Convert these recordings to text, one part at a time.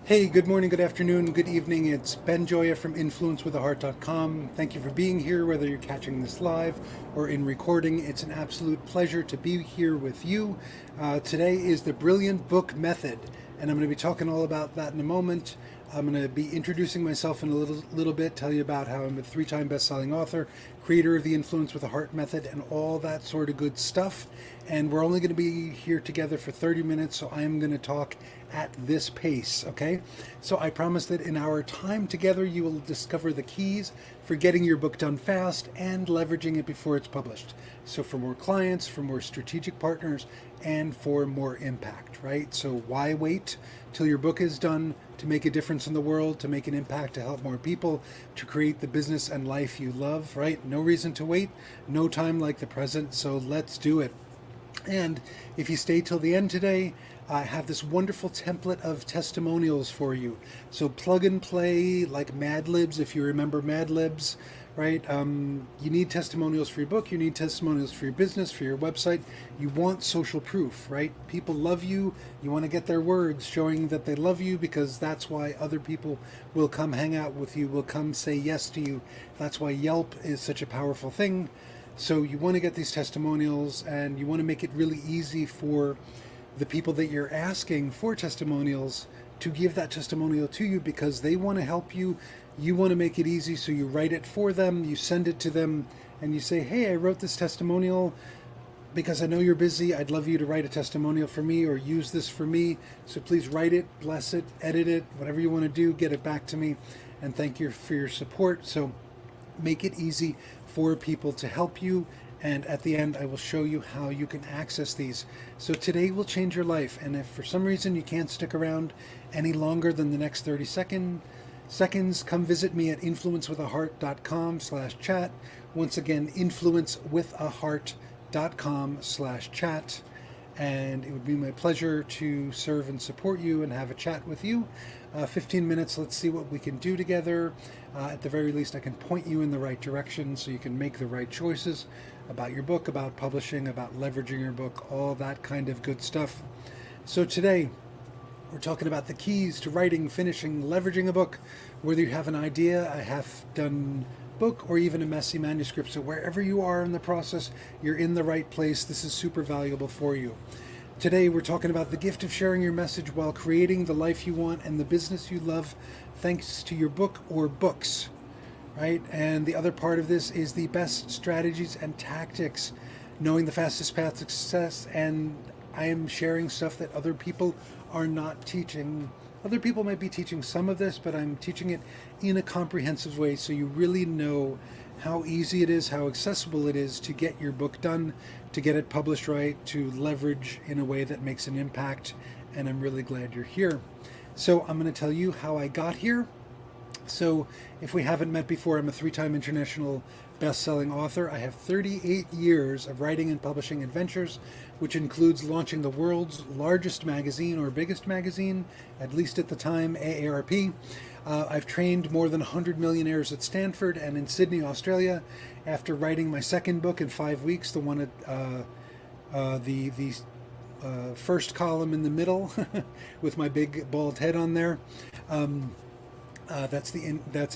Hey, good morning, good afternoon, good evening. It's Ben Joya from influencewiththeheart.com. Thank you for being here, whether you're catching this live or in recording. It's an absolute pleasure to be here with you. Today is the Brilliant Book Method, and I'm going to be talking all about that in a moment. I'm going to be introducing myself in a little bit, tell you about how I'm a three-time best-selling author, creator of the Influence with the Heart method, and all that sort of good stuff. And we're only going to be here together for 30 minutes, so I am going to talk at this pace, okay? So I promise that in our time together, you will discover the keys for getting your book done fast and leveraging it before it's published. So for more clients, for more strategic partners, and for more impact, right? So why wait till your book is done to make a difference in the world, to make an impact, to help more people, to create the business and life you love, right? No reason to wait, no time like the present, so let's do it. And if you stay till the end today, I have this wonderful template of testimonials for you. So plug and play like Mad Libs, if you remember Mad Libs, right? You need testimonials for your book, you need testimonials for your business, for your website. You want social proof, right? People love you. You want to get their words showing that they love you, because that's why other people will come hang out with you, will come say yes to you. That's why Yelp is such a powerful thing. So you want to get these testimonials, and you want to make it really easy for the people that you're asking for testimonials to give that testimonial to you, because they want to help you. You want to make it easy, so you write it for them, you send it to them, and you say, hey, I wrote this testimonial because I know you're busy. I'd love you to write a testimonial for me or use this for me. So please write it, bless it, edit it, whatever you want to do, get it back to me. And thank you for your support. So make it easy for people to help you. And at the end, I will show you how you can access these. So today will change your life. And if for some reason you can't stick around any longer than the next 30 seconds, come visit me at influencewithaheart.com/chat. Once again, influencewithaheart.com/chat. And it would be my pleasure to serve and support you and have a chat with you. 15 minutes, let's see what we can do together. At the very least, I can point you in the right direction so you can make the right choices about your book, about publishing, about leveraging your book, all that kind of good stuff. So today, we're talking about the keys to writing, finishing, leveraging a book. Whether you have an idea, a half-done book, or even a messy manuscript. So wherever you are in the process, you're in the right place. This is super valuable for you. Today, we're talking about the gift of sharing your message while creating the life you want and the business you love, thanks to your book or books, right? And the other part of this is the best strategies and tactics, knowing the fastest path to success. And I am sharing stuff that other people are not teaching. Other people might be teaching some of this, but I'm teaching it in a comprehensive way, so you really know how easy it is, how accessible it is to get your book done, to get it published right, to leverage in a way that makes an impact. And I'm really glad you're here. So I'm going to tell you how I got here. So if we haven't met before, I'm a three-time international best-selling author. I have 38 years of writing and publishing adventures, which includes launching the world's largest magazine, or biggest magazine, at least at the time, AARP. I've trained more than 100 millionaires at Stanford and in Sydney, Australia. After writing my second book in 5 weeks, the one at the first column in the middle with my big bald head on there. That's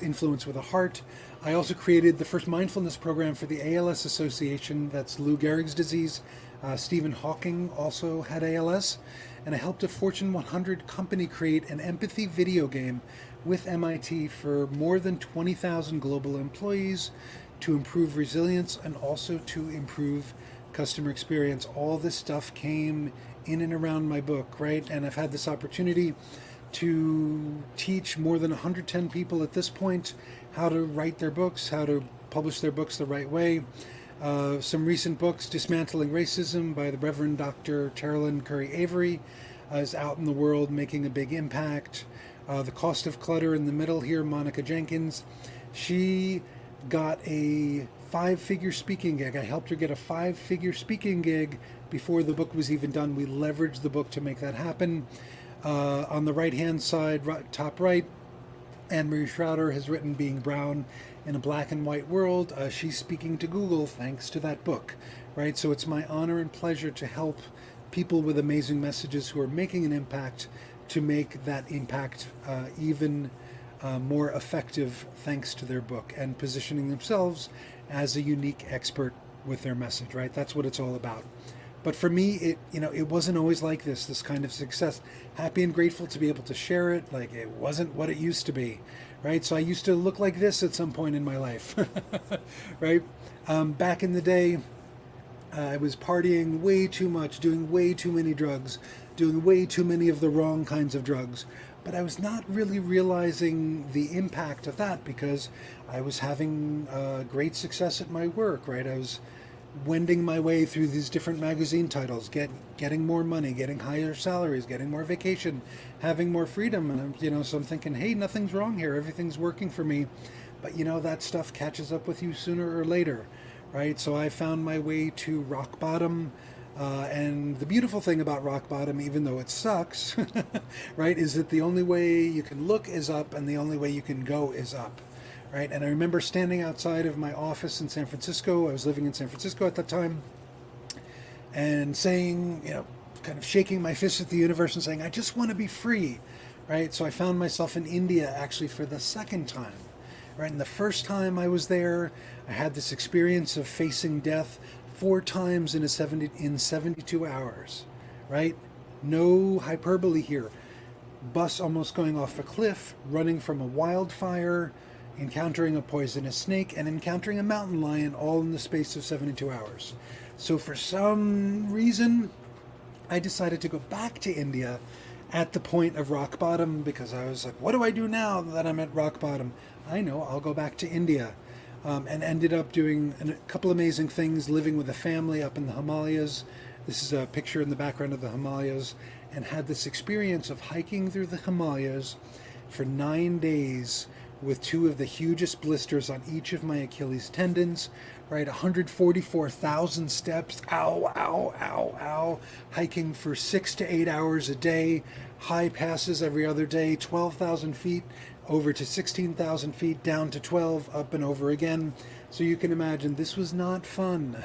Influence with a Heart. I also created the first mindfulness program for the ALS Association. That's Lou Gehrig's disease. Stephen Hawking also had ALS. And I helped a Fortune 100 company create an empathy video game with MIT for more than 20,000 global employees to improve resilience and also to improve customer experience. All this stuff came in and around my book, right? And I've had this opportunity to teach more than 110 people at this point how to write their books, how to publish their books the right way. Some recent books, Dismantling Racism by the Reverend Dr. Carolyn Curry Avery, is out in the world making a big impact. The Cost of Clutter in the middle here, Monica Jenkins. She got a 5-figure speaking gig. I helped her get a 5-figure speaking gig before the book was even done. We leveraged the book to make that happen. On the right-hand side, top right, Anne-Marie Schroeder has written Being Brown in a Black and White World. She's speaking to Google thanks to that book, right? So it's my honor and pleasure to help people with amazing messages who are making an impact to make that impact even more effective thanks to their book, and positioning themselves as a unique expert with their message, right? That's what it's all about. But for me, it wasn't always like this kind of success. Happy and grateful to be able to share it. Like, it wasn't what it used to be, right? So I used to look like this at some point in my life, right? Back in the day, I was partying way too much, doing way too many drugs, doing way too many of the wrong kinds of drugs. But I was not really realizing the impact of that because I was having great success at my work, right? I was wending my way through these different magazine titles, getting more money, getting higher salaries, getting more vacation, having more freedom. And so I'm thinking, hey, nothing's wrong here. Everything's working for me. But that stuff catches up with you sooner or later, right? So I found my way to rock bottom. And the beautiful thing about rock bottom, even though it sucks, right, is that the only way you can look is up and the only way you can go is up, right? And I remember standing outside of my office in San Francisco. I was living in San Francisco at that time, and saying, kind of shaking my fist at the universe and saying, I just want to be free, right? So I found myself in India actually for the second time. Right, and the first time I was there, I had this experience of facing death 4 times in 72 hours, right? No hyperbole here. Bus almost going off a cliff, running from a wildfire, encountering a poisonous snake, and encountering a mountain lion, all in the space of 72 hours. So for some reason, I decided to go back to India at the point of rock bottom, because I was like, what do I do now that I'm at rock bottom? I know, I'll go back to India. And ended up doing a couple amazing things, living with a family up in the Himalayas. This is a picture in the background of the Himalayas, and had this experience of hiking through the Himalayas for 9 days with 2 of the hugest blisters on each of my Achilles tendons, right? 144,000 steps, ow, ow, ow, ow, hiking for 6 to 8 hours a day, high passes every other day, 12,000 feet, over to 16,000 feet, down to 12, up and over again. So you can imagine this was not fun,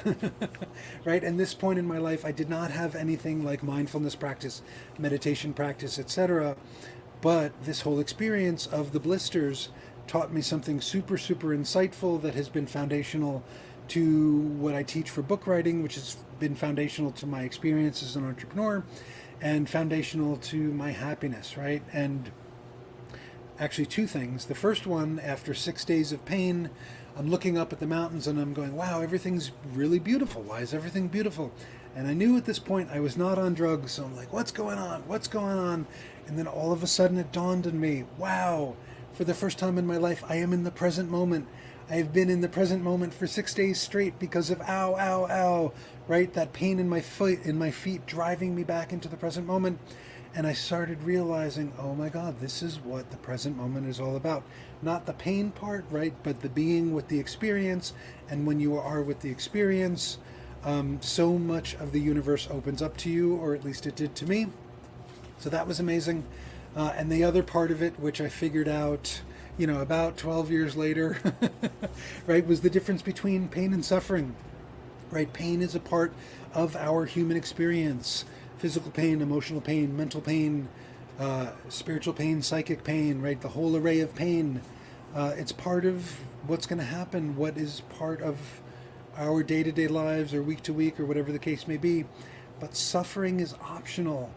right? And this point in my life, I did not have anything like mindfulness practice, meditation practice, etc. But this whole experience of the blisters taught me something super, super insightful that has been foundational to what I teach for book writing, which has been foundational to my experience as an entrepreneur, and foundational to my happiness, right? And actually 2 things. The first one, after 6 days of pain, I'm looking up at the mountains and I'm going, wow, everything's really beautiful. Why is everything beautiful? And I knew at this point I was not on drugs, so I'm like, what's going on? What's going on? And then all of a sudden it dawned on me, wow, for the first time in my life, I am in the present moment. I have been in the present moment for 6 days straight because of ow, ow, ow, right? That pain in my feet driving me back into the present moment. And I started realizing, oh my God, this is what the present moment is all about. Not the pain part, right? But the being with the experience. And when you are with the experience, so much of the universe opens up to you, or at least it did to me. So that was amazing. And the other part of it, which I figured out, about 12 years later, right, was the difference between pain and suffering, right? Pain is a part of our human experience. Physical pain, emotional pain, mental pain, spiritual pain, psychic pain, right? The whole array of pain. It's part of what's going to happen, what is part of our day-to-day lives or week-to-week or whatever the case may be. But suffering is optional,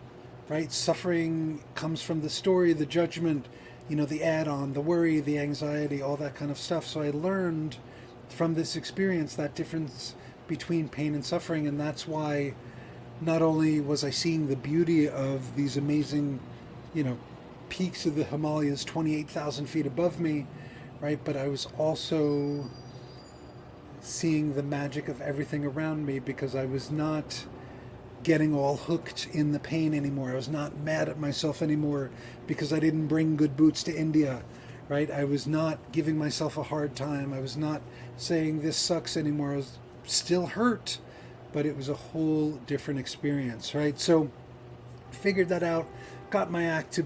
right? Suffering comes from the story, the judgment, the add-on, the worry, the anxiety, all that kind of stuff. So I learned from this experience that difference between pain and suffering, and that's why not only was I seeing the beauty of these amazing, peaks of the Himalayas, 28,000 feet above me, right? But I was also seeing the magic of everything around me, because I was not getting all hooked in the pain anymore. I was not mad at myself anymore because I didn't bring good boots to India, right? I was not giving myself a hard time. I was not saying this sucks anymore. I was still hurt, but it was a whole different experience, right? So figured that out, got my act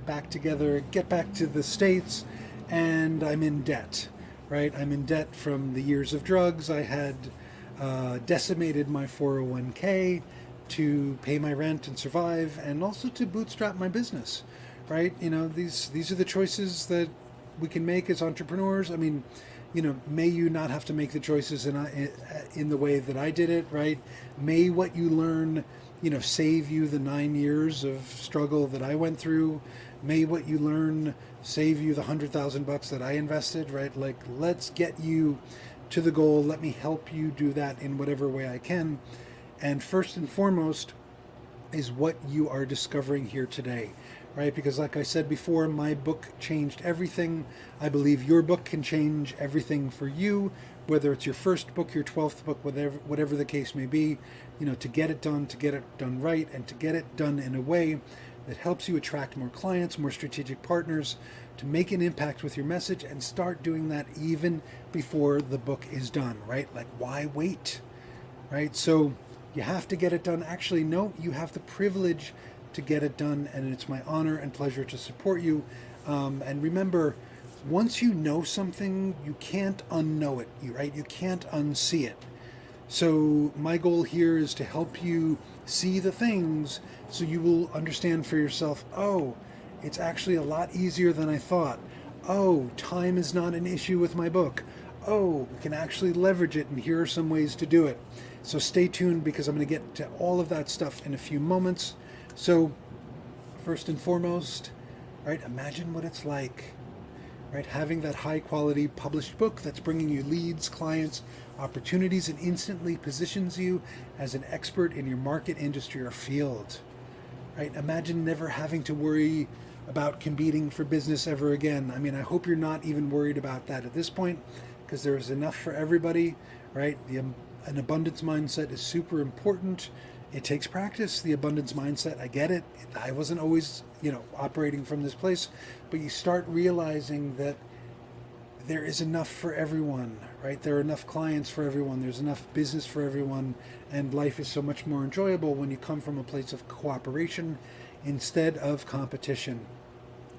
back together, get back to the States, and I'm in debt, right? I'm in debt from the years of drugs. I had decimated my 401k, to pay my rent and survive, and also to bootstrap my business, right? These are the choices that we can make as entrepreneurs. I mean, may you not have to make the choices in the way that I did it, right? May what you learn, save you the 9 years of struggle that I went through. May what you learn save you the $100,000 that I invested, right? Like, let's get you to the goal. Let me help you do that in whatever way I can. And first and foremost is what you are discovering here today, right? Because like I said before, my book changed everything. I believe your book can change everything for you, whether it's your first book, your 12th book, whatever the case may be, to get it done right, and to get it done in a way that helps you attract more clients, more strategic partners, to make an impact with your message, and start doing that even before the book is done, right? Like, why wait, right? So you have to get it done. Actually, no, you have the privilege to get it done, and it's my honor and pleasure to support you. And remember, once you know something, you can't unknow it, right? You can't unsee it. So my goal here is to help you see the things so you will understand for yourself, oh, it's actually a lot easier than I thought. Oh, time is not an issue with my book. Oh, we can actually leverage it, and here are some ways to do it. So stay tuned, because I'm going to get to all of that stuff in a few moments. So first and foremost, right, imagine what it's like, right, having that high quality published book that's bringing you leads, clients, opportunities, and instantly positions you as an expert in your market, industry, or field, right? Imagine never having to worry about competing for business ever again. I mean, I hope you're not even worried about that at this point, because there is enough for everybody, right? An abundance mindset is super important. It takes practice, the abundance mindset. I get it. I wasn't always, operating from this place, but you start realizing that there is enough for everyone, right? There are enough clients for everyone. There's enough business for everyone. And life is so much more enjoyable when you come from a place of cooperation instead of competition,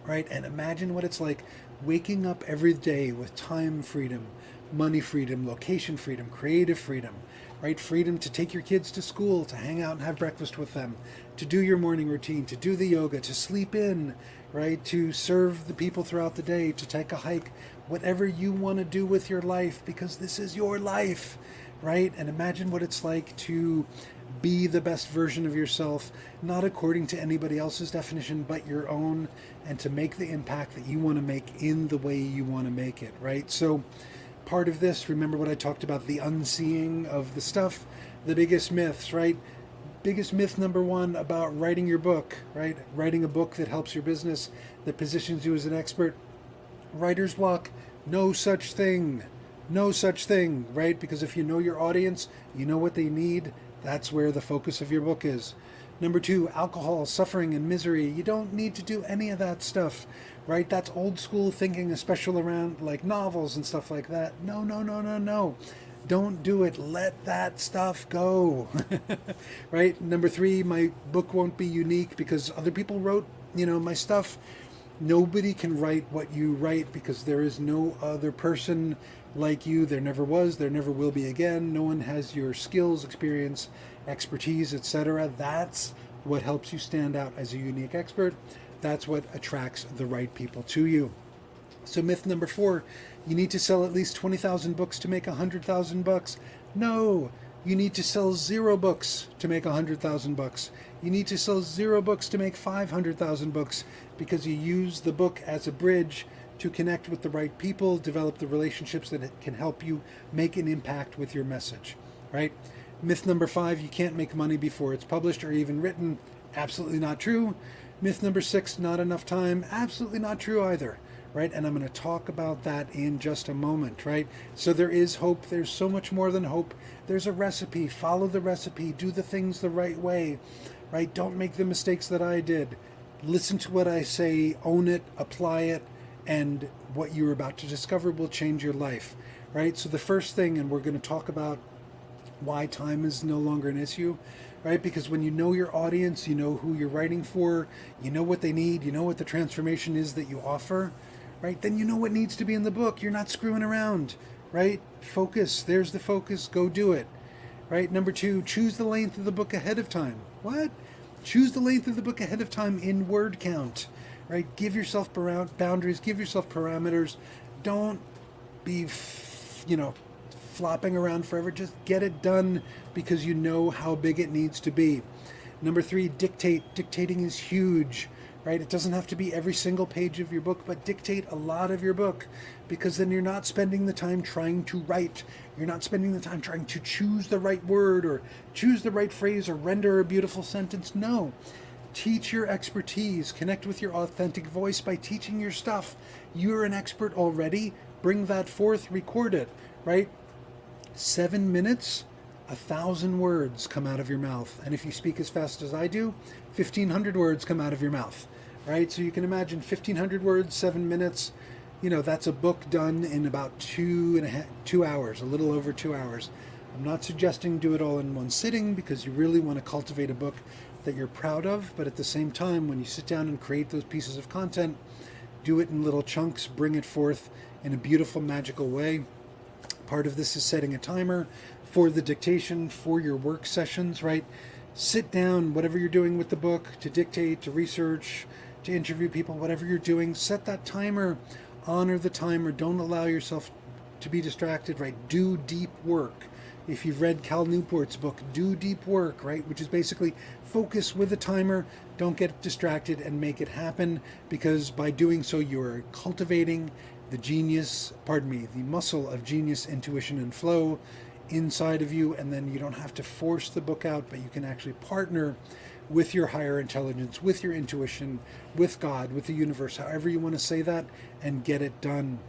right? And imagine what it's like waking up every day with time freedom, money freedom, location freedom, creative freedom, right? Freedom to take your kids to school, to hang out and have breakfast with them, to do your morning routine, to do the yoga, to sleep in, right? To serve the people throughout the day, to take a hike, whatever you want to do with your life, because this is your life, right? And imagine what it's like to be the best version of yourself, not according to anybody else's definition, but your own, and to make the impact that you want to make in the way you want to make it, right? So part of this, remember what I talked about, the unseeing of the stuff, the biggest myths, right? Biggest myth number one about writing your book, right? Writing a book that helps your business, that positions you as an expert. Writer's block, no such thing. No such thing, right? Because if you know your audience, you know what they need, that's where the focus of your book is. Number two, alcohol, suffering, and misery. You don't need to do any of that stuff, right? That's old school thinking, especially around like novels and stuff like that. No, no, no, no, no. Don't do it. Let that stuff go, right? Number three, my book won't be unique because other people wrote, my stuff. Nobody can write what you write, because there is no other person like you. There never was, there never will be again. No one has your skills, experience, expertise, etc. That's what helps you stand out as a unique expert. That's what attracts the right people to you. So myth number four, you need to sell at least 20,000 books to make $100,000. No, you need to sell 0 books to make $100,000. You need to sell 0 books to make 500,000 books, because you use the book as a bridge to connect with the right people, develop the relationships that can help you make an impact with your message, right? Myth number five, you can't make money before it's published or even written. Absolutely not true. Myth number six, not enough time. Absolutely not true either, right? And I'm going to talk about that in just a moment, right? So there is hope. There's so much more than hope. There's a recipe. Follow the recipe. Do the things the right way, right? Don't make the mistakes that I did. Listen to what I say, own it, apply it, and what you're about to discover will change your life, right? So the first thing, and we're going to talk about why time is no longer an issue, right? Because when you know your audience, you know who you're writing for, you know what they need, you know what the transformation is that you offer, right? Then you know what needs to be in the book. You're not screwing around, right? Focus. There's the focus. Go do it. right? Number 2, choose the length of the book ahead of time. What? Choose the length of the book ahead of time in word count, right? Give yourself boundaries, give yourself parameters. Don't be, flopping around forever. Just get it done because you know how big it needs to be. Number 3, dictate. Dictating is huge, right? It doesn't have to be every single page of your book, but dictate a lot of your book, because then you're not spending the time trying to write. You're not spending the time trying to choose the right word or choose the right phrase or render a beautiful sentence. No. Teach your expertise. Connect with your authentic voice by teaching your stuff. You're an expert already. Bring that forth, record it, right? 7 minutes, 1,000 words come out of your mouth. And if you speak as fast as I do, 1,500 words come out of your mouth, right? So you can imagine 1,500 words, 7 minutes. That's a book done in about 2 hours, a little over 2 hours. I'm not suggesting do it all in one sitting, because you really want to cultivate a book that you're proud of. But at the same time, when you sit down and create those pieces of content, do it in little chunks, bring it forth in a beautiful, magical way. Part of this is setting a timer for the dictation, for your work sessions, right? Sit down, whatever you're doing with the book, to dictate, to research, to interview people, whatever you're doing, set that timer, honor the timer, don't allow yourself to be distracted, right? Do deep work. If you've read Cal Newport's book, do deep work, right? Which is basically focus with a timer, don't get distracted, and make it happen, because by doing so, you're cultivating the muscle of genius, intuition, and flow inside of you. And then you don't have to force the book out, but you can actually partner with your higher intelligence, with your intuition, with God, with the universe, however you want to say that, and get it done.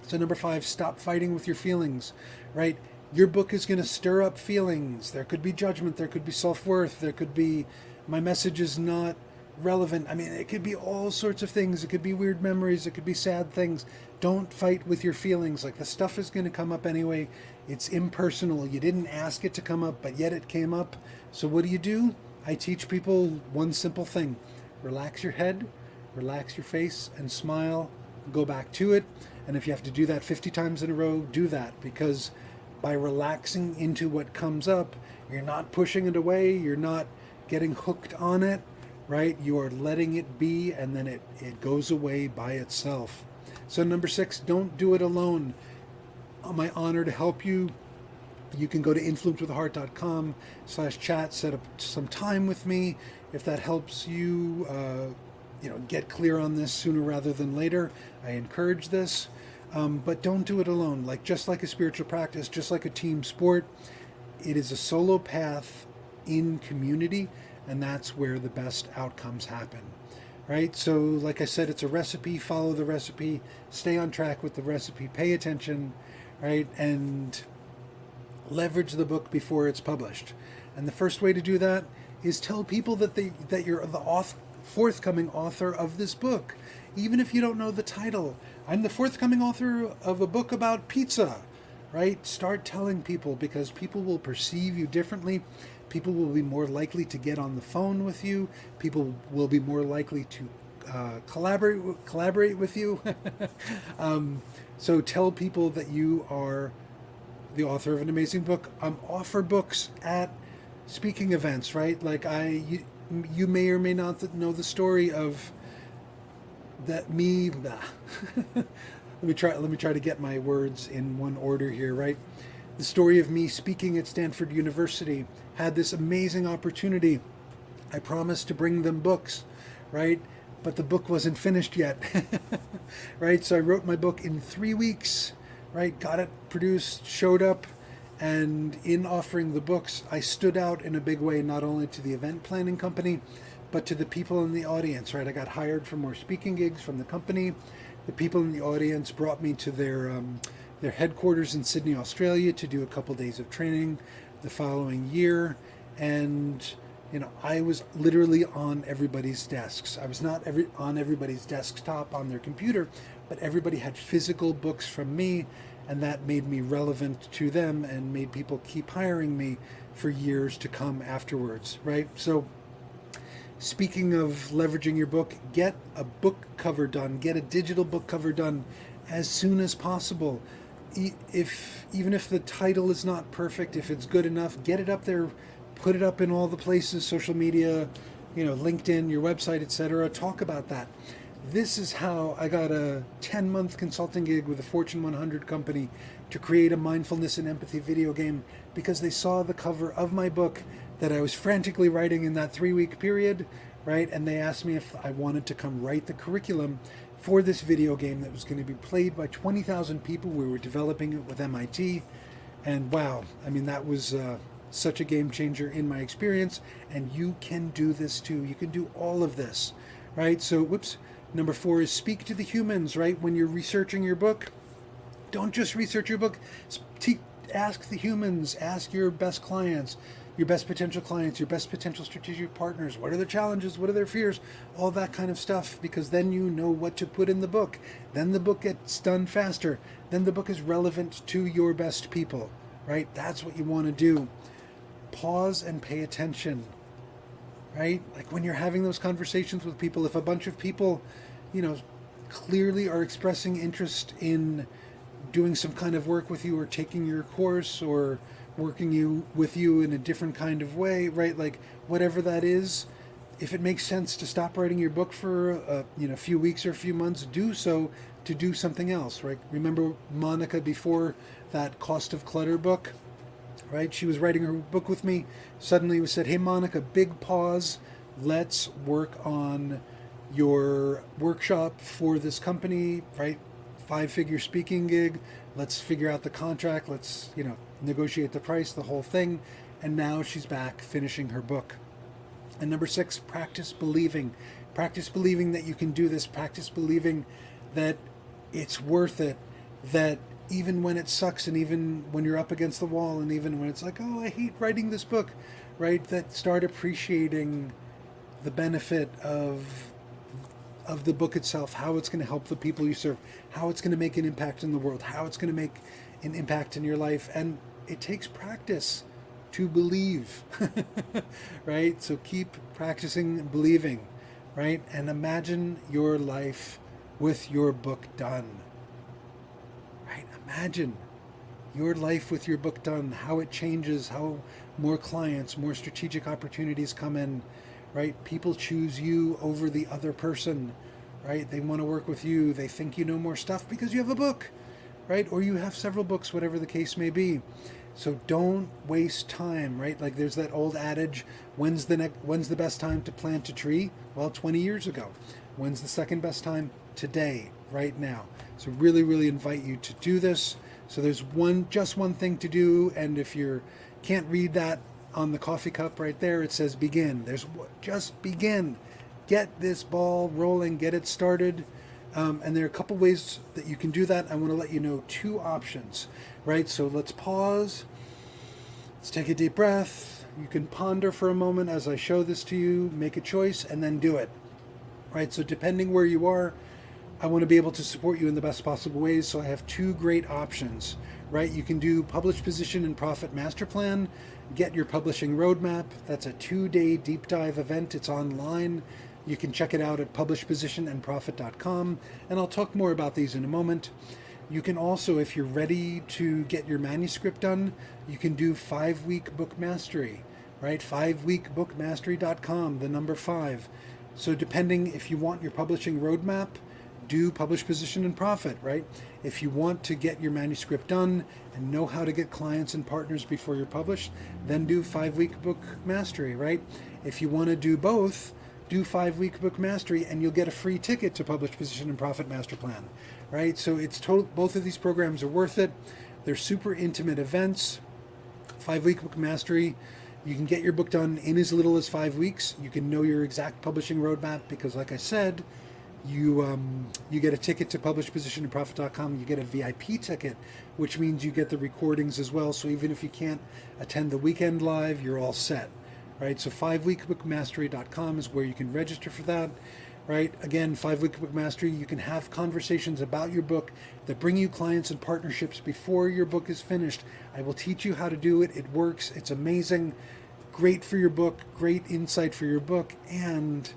So number 5, stop fighting with your feelings, right? Your book is going to stir up feelings. There could be judgment, there could be self-worth, there could be my message is not relevant. I mean, it could be all sorts of things. It could be weird memories, it could be sad things. Don't fight with your feelings. Like, the stuff is going to come up anyway. It's impersonal. You didn't ask it to come up, but yet it came up. So what do? I teach people one simple thing. Relax your head, relax your face, and smile. Go back to it. And if you have to do that 50 times in a row, do that, because by relaxing into what comes up, you're not pushing it away, you're not getting hooked on it, right? You are letting it be, and then it goes away by itself. So number 6, don't do it alone. My honor to help you. You can go to influencewiththeheart.com/chat, set up some time with me. If that helps you, get clear on this sooner rather than later, I encourage this. But don't do it alone. Just like a spiritual practice, just like a team sport, it is a solo path in community, and that's where the best outcomes happen, right? So like I said, it's a recipe. Follow the recipe, stay on track with the recipe, pay attention, right? And leverage the book before it's published. And the first way to do that is tell people that you're the forthcoming author of this book, even if you don't know the title. I'm the forthcoming author of a book about pizza, right? Start telling people, because people will perceive you differently. People will be more likely to get on the phone with you. People will be more likely to collaborate with you. So tell people that you are the author of an amazing book. Offer books at speaking events, right? You may or may not know the story of that me. Let me try to get my words in one order here, right? The story of me speaking at Stanford University. Had this amazing opportunity. I promised to bring them books, right? But the book wasn't finished yet, right? So I wrote my book in 3 weeks, right? Got it produced, showed up, and in offering the books, I stood out in a big way, not only to the event planning company, but to the people in the audience, right? I got hired for more speaking gigs from the company. The people in the audience brought me to their headquarters in Sydney, Australia, to do a couple days of training the following year. And I was literally on everybody's desks. I was not on everybody's desktop on their computer, but everybody had physical books from me, and that made me relevant to them and made people keep hiring me for years to come afterwards, right? So speaking of leveraging your book, get a book cover done, get a digital book cover done as soon as possible. if even if the title is not perfect, if it's good enough, get it up there, put it up in all the places, social media, LinkedIn, your website, etc. Talk about that. This is how I got a 10-month consulting gig with a Fortune 100 company to create a mindfulness and empathy video game, because they saw the cover of my book that I was frantically writing in that 3-week period, right? And they asked me if I wanted to come write the curriculum for this video game that was going to be played by 20,000 people. We were developing it with MIT. And wow, I mean, that was such a game changer in my experience. And you can do this too. You can do all of this, right? So, number 4 is speak to the humans, right? When you're researching your book, don't just research your book. Ask the humans, ask your best clients, your best potential clients, your best potential strategic partners. What are their challenges? What are their fears? All that kind of stuff, because then you know what to put in the book. Then the book gets done faster. Then the book is relevant to your best people, right? That's what you want to do. Pause and pay attention, right? Like when you're having those conversations with people, if a bunch of people, clearly are expressing interest in doing some kind of work with you, or taking your course, or working with you in a different kind of way, right? Like whatever that is, if it makes sense to stop writing your book for a few weeks or a few months, do so to do something else, right? Remember Monica before that Cost of Clutter book, right? She was writing her book with me. Suddenly we said, hey, Monica, big pause. Let's work on your workshop for this company, right? 5-figure speaking gig. Let's figure out the contract. Let's, negotiate the price, the whole thing. And now she's back finishing her book. And number 6, practice believing. Practice believing that you can do this. Practice believing that it's worth it. That even when it sucks, and even when you're up against the wall, and even when it's like, oh, I hate writing this book, right? That start appreciating the benefit of the book itself, how it's going to help the people you serve, how it's going to make an impact in the world, how it's going to make an impact in your life. And it takes practice to believe, right? So keep practicing believing, right? And imagine your life with your book done, right? Imagine your life with your book done, how it changes, how more clients, more strategic opportunities come in, right? People choose you over the other person, right? They want to work with you. They think you know more stuff because you have a book, right? Or you have several books, whatever the case may be. So don't waste time, right? Like there's that old adage, when's the best time to plant a tree? Well, 20 years ago. When's the second best time? Today, right now. So really, really invite you to do this. So there's just one thing to do, and if you can't read that on the coffee cup right there, it says begin. Just begin. Get this ball rolling, get it started. And there are a couple ways that you can do that. I want to let you know 2 options, right? So let's pause. Let's take a deep breath. You can ponder for a moment as I show this to you, make a choice, and then do it, right? So depending where you are, I want to be able to support you in the best possible ways. So I have 2 great options, right? You can do Publish, Position, and Profit Master Plan. Get your publishing roadmap. That's a 2-day deep dive event. It's online. You can check it out at publishpositionandprofit.com, and I'll talk more about these in a moment. You can also, if you're ready to get your manuscript done, you can do 5-week book mastery, right? 5weekbookmastery.com, the number 5. So depending if you want your publishing roadmap, do Publish, Position, and Profit, right? If you want to get your manuscript done and know how to get clients and partners before you're published, then do 5-week book mastery, right? If you want to do both, do 5-week book mastery, and you'll get a free ticket to Publish, Position, and Profit Master Plan, right? So it's both of these programs are worth it. They're super intimate events. 5-week book mastery, you can get your book done in as little as 5 weeks. You can know your exact publishing roadmap because, like I said, you get a ticket to publishpositionandprofit.com. You get a VIP ticket, which means you get the recordings as well. So even if you can't attend the weekend live, you're all set, right? So 5weekbookmastery.com is where you can register for that, right? Again, 5-week book mastery, you can have conversations about your book that bring you clients and partnerships before your book is finished. I will teach you how to do it. It works. It's amazing. Great for your book, great insight for your book, and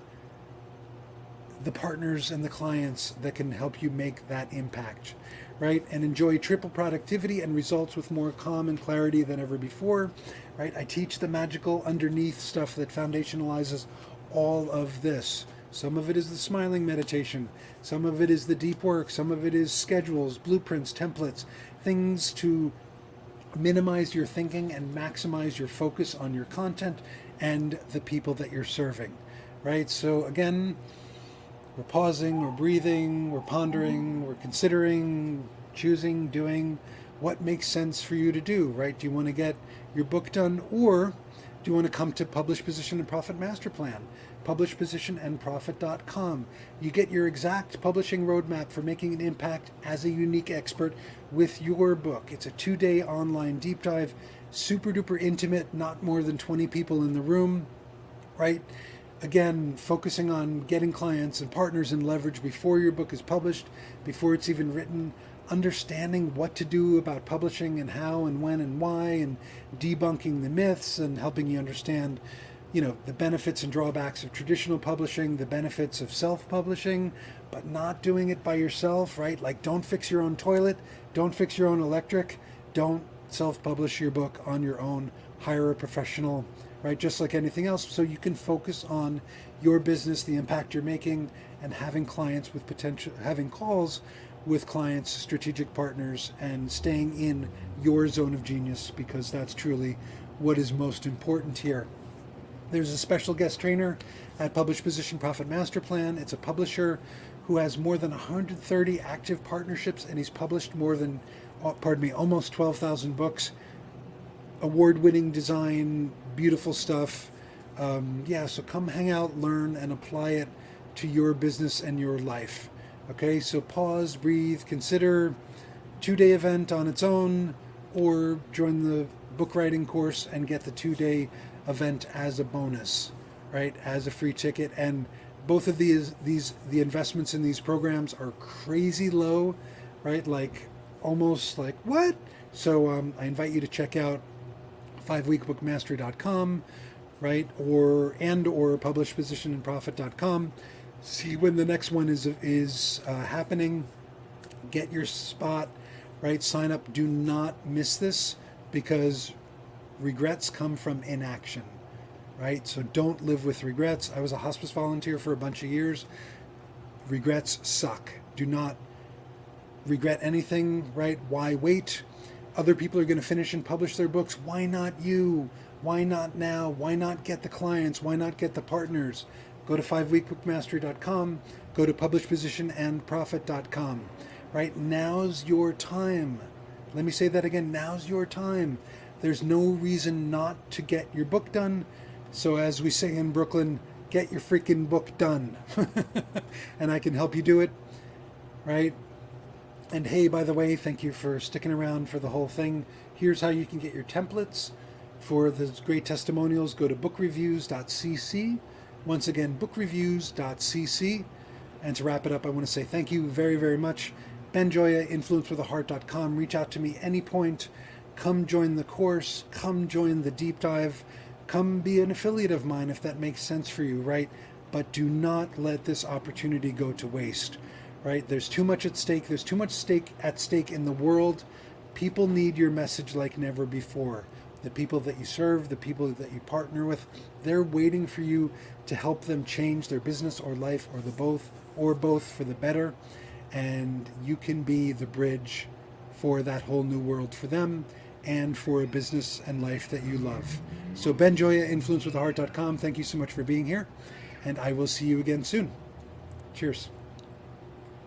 the partners and the clients that can help you make that impact, right? And enjoy triple productivity and results with more calm and clarity than ever before, right? I teach the magical underneath stuff that foundationalizes all of this. Some of it is the smiling meditation. Some of it is the deep work. Some of it is schedules, blueprints, templates, things to minimize your thinking and maximize your focus on your content and the people that you're serving, right? So again, we're pausing, we're breathing, we're pondering, we're considering, choosing, doing what makes sense for you to do, right? Do you want to get your book done, or do you want to come to Publish, Position, and Profit Master Plan? PublishPositionandProfit.com. You get your exact publishing roadmap for making an impact as a unique expert with your book. It's a 2-day online deep dive, super duper intimate, not more than 20 people in the room, right? Again, focusing on getting clients and partners and leverage before your book is published, before it's even written, understanding what to do about publishing and how and when and why, and debunking the myths and helping you understand, the benefits and drawbacks of traditional publishing, the benefits of self-publishing, but not doing it by yourself, right? Like, don't fix your own toilet, don't fix your own electric, don't self-publish your book on your own, hire a professional, right? Just like anything else, so you can focus on your business, the impact you're making, and having clients with potential, having calls with clients, strategic partners, and staying in your zone of genius, because that's truly what is most important here. There's a special guest trainer at Publish, Position, Profit Master Plan. It's a publisher who has more than 130 active partnerships, and he's published almost 12,000 books. Award-winning design, beautiful stuff. So come hang out, learn, and apply it to your business and your life. Okay, so pause, breathe, consider 2-day event on its own, or join the book writing course and get the 2-day event as a bonus, right? As a free ticket. And both of the investments in these programs are crazy low, right? Like almost like what? So I invite you to check out 5weekbookmastery.com, right? Or publishpositionandprofit.com. See when the next one is happening. Get your spot, right? Sign up. Do not miss this, because regrets come from inaction, right? So don't live with regrets. I was a hospice volunteer for a bunch of years. Regrets suck. Do not regret anything, right? Why wait? Other people are going to finish and publish their books. Why not you? Why not now? Why not get the clients? Why not get the partners? Go to 5weekbookmastery.com. Go to publishpositionandprofit.com. Right? Now's your time. Let me say that again. Now's your time. There's no reason not to get your book done. So as we say in Brooklyn, get your freaking book done. And I can help you do it, right? And hey, by the way, thank you for sticking around for the whole thing. Here's how you can get your templates for the great testimonials. Go to bookreviews.cc. Once again, bookreviews.cc. And to wrap it up, I want to say thank you very, very much. Ben Joya, influencewithaheart.com. Reach out to me any point. Come join the course. Come join the deep dive. Come be an affiliate of mine if that makes sense for you, right? But do not let this opportunity go to waste, right? There's too much at stake. There's too much at stake in the world. People need your message like never before. The people that you serve, the people that you partner with, they're waiting for you to help them change their business or life, or both for the better. And you can be the bridge for that whole new world for them, and for a business and life that you love. So Ben Joya, influencewithaheart.com. Thank you so much for being here, and I will see you again soon. Cheers.